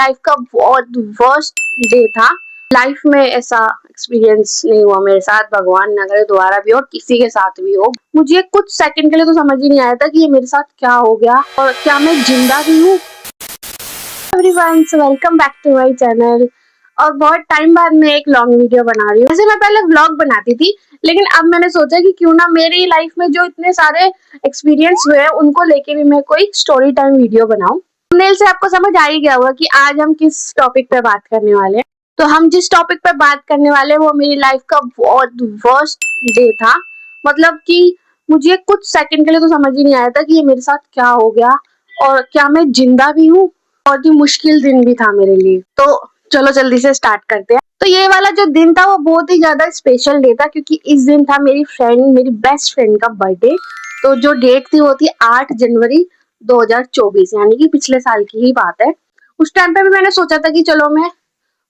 Life का बहुत worst day था। लाइफ में ऐसा एक्सपीरियंस नहीं हुआ मेरे साथ, भगवान ना करे दोबारा भी और किसी के साथ भी हो। मुझे कुछ सेकंड के लिए तो समझ ही नहीं आया था कि ये मेरे साथ क्या हो गया और क्या मैं जिंदा भी हूँ। Everyone, so welcome back to my channel. और बहुत टाइम बाद मैं एक लॉन्ग वीडियो बना रही हूँ। वैसे मैं पहले व्लॉग बनाती थी, लेकिन अब मैंने सोचा कि क्यों ना मेरी लाइफ में जो इतने सारे एक्सपीरियंस हुए हैं उनको लेके भी मैं कोई स्टोरी टाइम वीडियो बनाऊं। थंबनेल से आपको समझ आ ही गया होगा कि आज हम किस टॉपिक पे बात करने वाले हैं। तो हम जिस टॉपिक पे बात करने वाले हैं वो मेरी लाइफ का बहुत वर्स्ट डे था। मतलब कि मुझे कुछ सेकंड के लिए तो समझ ही नहीं आया था कि ये मेरे साथ क्या हो गया और क्या मैं जिंदा भी हूँ। बहुत ही मुश्किल दिन भी था मेरे लिए। तो चलो जल्दी से स्टार्ट करते हैं। तो ये वाला जो दिन था वो बहुत ही ज्यादा स्पेशल डे था, क्योंकि इस दिन था मेरी बेस्ट फ्रेंड का बर्थडे। तो जो डेट थी वो थी 8 जनवरी 2024, यानी कि पिछले साल की ही बात है। उस टाइम पे भी मैंने सोचा था कि चलो मैं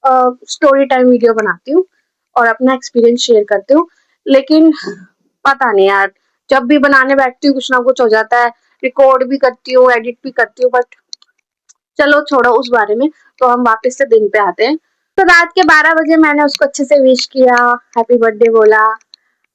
स्टोरी टाइम वीडियो बनाती हूँ और अपना एक्सपीरियंस शेयर करती हूँ। लेकिन पता नहीं यार, जब भी बनाने बैठती हूँ कुछ ना कुछ हो जाता है। रिकॉर्ड भी करती हूँ, एडिट भी करती हूँ, बट चलो छोड़ो उस बारे में। तो हम वापस से दिन पे आते हैं। तो रात के 12 बजे मैंने उसको अच्छे से विश किया, हैप्पी बर्थडे बोला।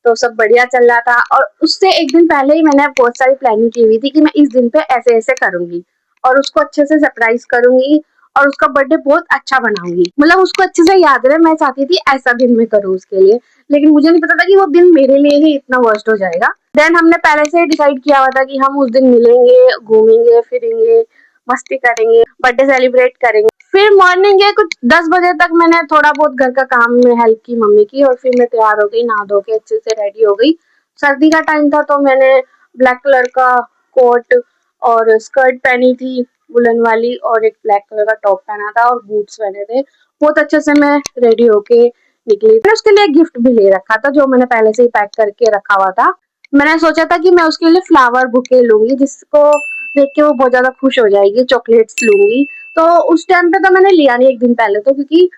तो सब बढ़िया चल रहा था। और उससे एक दिन पहले ही मैंने बहुत सारी प्लानिंग की हुई थी कि मैं इस दिन पे ऐसे ऐसे करूंगी और उसको अच्छे से सरप्राइज करूंगी और उसका बर्थडे बहुत अच्छा बनाऊंगी। मतलब उसको अच्छे से याद रहे, मैं चाहती थी ऐसा दिन मैं करूँ उसके लिए। लेकिन मुझे नहीं पता था कि वो दिन मेरे लिए ही इतना वर्स्ट हो जाएगा। देन हमने पहले से ही डिसाइड किया हुआ था कि हम उस दिन मिलेंगे, घूमेंगे फिरेंगे, मस्ती करेंगे, बर्थडे सेलिब्रेट करेंगे। फिर मॉर्निंग के कुछ 10 बजे तक मैंने थोड़ा बहुत घर का काम में हेल्प की मम्मी की, और फिर मैं तैयार हो गई, नहा धो के अच्छे से रेडी हो गई। सर्दी का टाइम था तो मैंने ब्लैक कलर का कोट और स्कर्ट पहनी थी वुलन वाली, और एक ब्लैक कलर का टॉप पहना था और बूट्स पहने थे। बहुत अच्छे से मैं रेडी होके निकली। मैंने उसके लिए गिफ्ट भी ले रखा था जो मैंने पहले से ही पैक करके रखा हुआ था। मैंने सोचा था कि मैं उसके लिए फ्लावर बुके लूंगी, जिसको देख के वो बहुत ज्यादा खुश हो जाएगी। चॉकलेट्स लूंगी। तो उस टाइम पे तो मैंने लिया नहीं एक दिन पहले, तो क्योंकि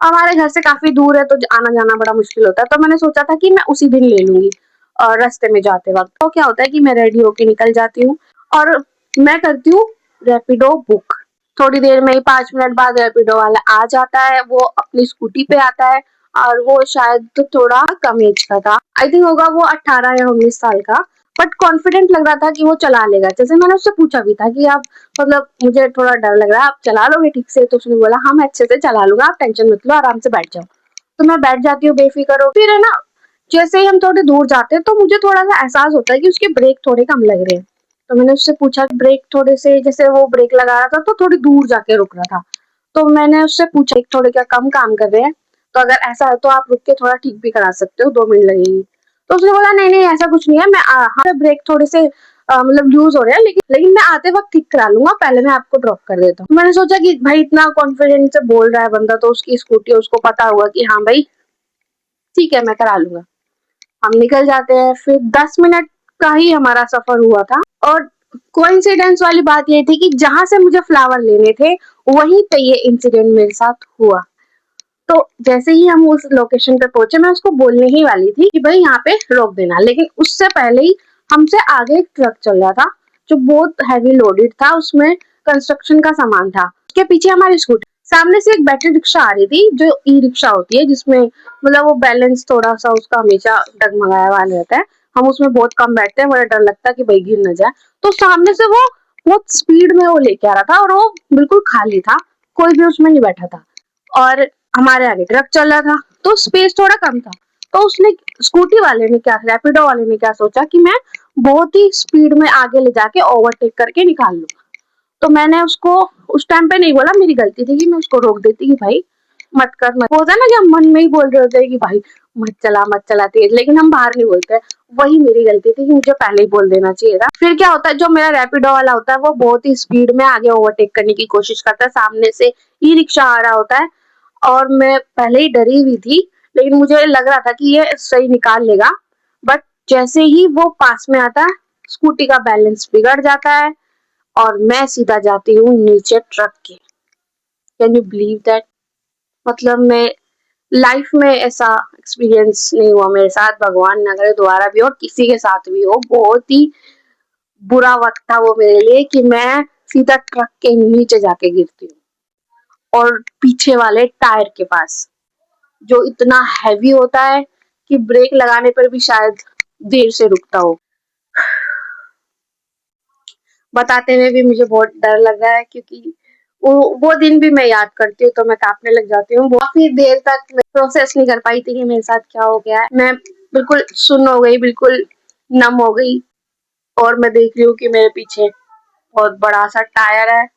हमारे घर से काफी दूर है तो आना जाना बड़ा मुश्किल होता है। तो मैंने सोचा था कि मैं उसी दिन ले लूंगी। और रास्ते में जाते वक्त तो क्या होता है कि मैं रेडी होके निकल जाती हूँ और मैं करती हूँ रैपिडो बुक। थोड़ी देर में ही 5 मिनट बाद रैपिडो वाला आ जाता है। वो अपनी स्कूटी पे आता है और वो शायद तो थोड़ा कम एज का था। आई थिंक होगा वो 18 या 19 साल का। बट कॉन्फिडेंट लग रहा था कि वो चला लेगा। जैसे मैंने उससे पूछा भी था कि आप, मतलब मुझे थोड़ा डर लग रहा है, आप चला लोगे ठीक से? तो उसने बोला हाँ मैं अच्छे से चला लूंगा, आप टेंशन मत लो, आराम से बैठ जाओ। तो मैं बैठ जाती हूँ बेफिक्र हो। फिर है ना, जैसे ही हम थोड़ी दूर जाते हैं तो मुझे थोड़ा सा एहसास होता है कि उसके ब्रेक थोड़े कम लग रहे हैं। तो मैंने उससे पूछा ब्रेक थोड़े से, जैसे वो ब्रेक लगा रहा था तो थोड़ी दूर जाके रुक रहा था। तो मैंने उससे पूछा ब्रेक थोड़े क्या कम काम कर रहे हैं, तो अगर ऐसा है तो आप रुक के थोड़ा ठीक भी करा सकते हो, 2 मिनट लगेगी। तो उसने बोला नहीं नहीं ऐसा कुछ नहीं है, मैं हाँ ब्रेक थोड़े से मतलब लूज हो रहे हैं, लेकिन मैं आते वक्त ठीक करा लूंगा, पहले मैं आपको ड्रॉप कर देता हूँ। मैंने सोचा कि भाई इतना कॉन्फिडेंस से बोल रहा है बंदा तो उसकी स्कूटी है, उसको पता होगा कि हाँ भाई ठीक है मैं करा लूंगा। हम निकल जाते हैं। फिर 10 मिनट का ही हमारा सफर हुआ था। और कोइंसिडेंस वाली बात ये थी कि जहां से मुझे फ्लावर लेने थे वहीं पे ये इंसिडेंट मेरे साथ हुआ। तो जैसे ही हम उस लोकेशन पे पहुंचे, मैं उसको बोलने ही वाली थी कि भाई यहाँ पे रोक देना, लेकिन उससे पहले ही हमसे आगे एक ट्रक चल रहा था जो बहुत हैवी लोडेड था। उसमें कंस्ट्रक्शन का सामान था। उसके पीछे हमारी स्कूटी, सामने से एक बैटरी रिक्शा आ रही थी जो ई रिक्शा होती है, जिसमें मतलब वो बैलेंस थोड़ा सा उसका हमेशा डगमगाया हुआ रहता है। हम उसमें बहुत कम बैठते हैं, बड़ा डर लगता है कि भाई गिर न जाए। तो सामने से वो बहुत स्पीड में वो लेके आ रहा था और वो बिल्कुल खाली था, कोई भी उसमें नहीं बैठा था। और हमारे आगे ट्रक चल रहा था तो स्पेस थोड़ा कम था। तो उसने, स्कूटी वाले ने क्या, रैपिडो वाले ने क्या सोचा कि मैं बहुत ही स्पीड में आगे ले जाके ओवरटेक करके निकाल लूंगा। तो मैंने उसको उस टाइम पे नहीं बोला, मेरी गलती थी कि मैं उसको रोक देती कि भाई मत कर, मत होता है ना कि हम मन में ही बोल रहे होते हैं कि भाई मत चला तेज, लेकिन हम बाहर नहीं बोलते हैं। वही मेरी गलती थी कि मुझे पहले ही बोल देना चाहिए था। फिर क्या होता है, जो मेरा रैपिडो वाला होता है वो बहुत ही स्पीड में आगे ओवरटेक करने की कोशिश करता है। सामने से ई रिक्शा आ रहा होता है और मैं पहले ही डरी हुई थी, लेकिन मुझे लग रहा था कि ये सही निकाल लेगा। बट जैसे ही वो पास में आता है, स्कूटी का बैलेंस बिगड़ जाता है और मैं सीधा जाती हूँ नीचे ट्रक के। Can you believe that? मतलब मैं लाइफ में ऐसा एक्सपीरियंस नहीं हुआ मेरे साथ, भगवान ना करे दोबारा भी और किसी के साथ भी हो। बहुत ही बुरा वक्त था वो मेरे लिए कि मैं सीधा ट्रक के नीचे जाके गिरती हूँ। और पीछे वाले टायर के पास, जो इतना हैवी होता है कि ब्रेक लगाने पर भी शायद देर से रुकता हो। बताते हुए भी मुझे बहुत डर लग रहा है, क्योंकि वो दिन भी मैं याद करती हूँ तो मैं कांपने लग जाती हूँ। काफी देर तक मैं प्रोसेस नहीं कर पाई थी कि मेरे साथ क्या हो गया है। मैं बिल्कुल सुन्न हो गई, बिल्कुल नम हो गई, और मैं देख रही हूँ कि मेरे पीछे बहुत बड़ा सा टायर है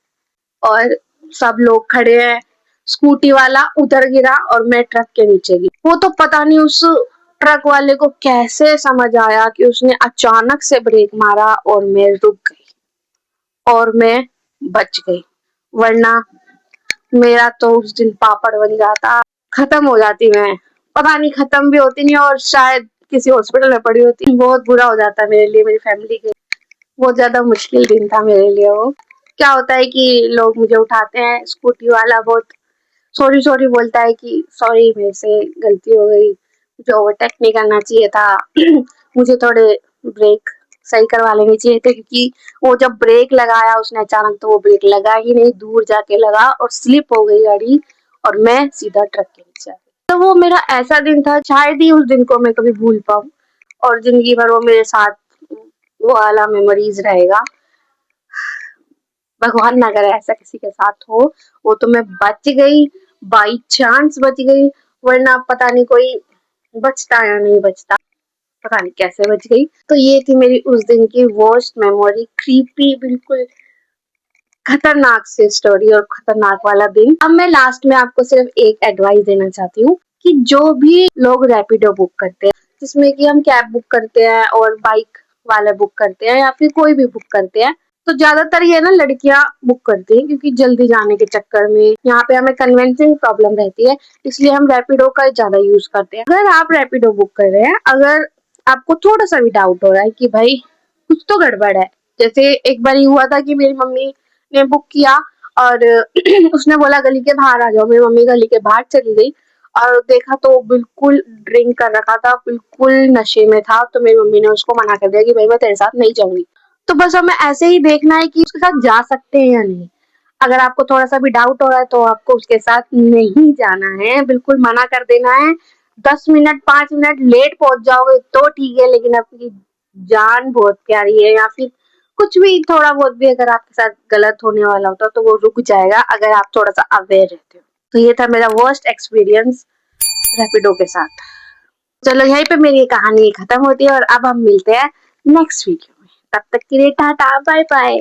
और सब लोग खड़े हैं। स्कूटी वाला उधर गिरा और मैं ट्रक के नीचे गिरी। वो तो पता नहीं उस ट्रक वाले को कैसे समझ आया कि उसने अचानक से ब्रेक मारा और मैं रुक गई और मैं बच गई, वरना मेरा तो उस दिन पापड़ बन जाता, खत्म हो जाती मैं। पता नहीं खत्म भी होती नहीं और शायद किसी हॉस्पिटल में पड़ी होती। बहुत बुरा हो जाता मेरे लिए, मेरी फैमिली के। बहुत ज्यादा मुश्किल दिन था मेरे लिए वो। क्या होता है कि लोग मुझे उठाते हैं, स्कूटी वाला बहुत सॉरी सॉरी बोलता है कि सॉरी मेरे से गलती हो गई, मुझे ओवरटेक नहीं करना चाहिए था। मुझे थोड़े ब्रेक सही करवा लेने चाहिए थे, क्योंकि वो जब ब्रेक लगाया उसने अचानक, तो वो ब्रेक लगा ही नहीं, दूर जाके लगा और स्लिप हो गई गाड़ी और मैं सीधा ट्रक के नीचे आ गई। तो वो मेरा ऐसा दिन था, शायद ही उस दिन को मैं कभी भूल पाऊँ और जिंदगी भर वो मेरे साथ वो वाला मेमोरीज रहेगा। भगवान ना करे ऐसा किसी के साथ हो। वो तो मैं बच गई, बाई चांस बच गई, वरना पता नहीं कोई बचता या नहीं बचता, पता नहीं कैसे बच गई। तो ये थी मेरी उस दिन की वर्स्ट मेमोरी, क्रीपी, बिल्कुल खतरनाक सी स्टोरी और खतरनाक वाला दिन। अब मैं लास्ट में आपको सिर्फ एक एडवाइस देना चाहती हूँ कि जो भी लोग रैपिडो बुक करते हैं, जिसमें कि हम कैब बुक करते हैं और बाइक वाले बुक करते हैं या फिर कोई भी बुक करते हैं, तो ज्यादातर ये ना लड़कियां बुक करती हैं, क्योंकि जल्दी जाने के चक्कर में यहाँ पे हमें कन्वेंसिंग प्रॉब्लम रहती है, इसलिए हम रैपिडो का ज्यादा यूज करते हैं। अगर आप रैपिडो बुक कर रहे हैं, अगर आपको थोड़ा सा भी डाउट हो रहा है कि भाई कुछ तो गड़बड़ है, जैसे एक बार हुआ था कि मेरी मम्मी ने बुक किया और उसने बोला गली के बाहर आ जाओ, मेरी मम्मी गली के बाहर चली गई और देखा तो बिल्कुल ड्रिंक कर रखा था, बिल्कुल नशे में था। तो मेरी मम्मी ने उसको मना कर दिया कि भाई मैं तेरे साथ नहीं जाऊंगी। तो बस हमें ऐसे ही देखना है कि उसके साथ जा सकते हैं या नहीं। अगर आपको थोड़ा सा भी डाउट हो रहा है तो आपको उसके साथ नहीं जाना है, बिल्कुल मना कर देना है। 10 मिनट 5 मिनट लेट पहुंच जाओगे तो ठीक है, लेकिन आपकी जान बहुत प्यारी है, या फिर कुछ भी थोड़ा बहुत भी अगर आपके साथ गलत होने वाला होता तो वो रुक जाएगा, अगर आप थोड़ा सा अवेयर रहते हो। तो ये था मेरा वर्स्ट एक्सपीरियंस रैपिडो के साथ। चलो यहीं पे मेरी कहानी खत्म होती है और अब हम मिलते हैं नेक्स्ट वीडियो में। तब तक के लिए टाटा बाय बाय।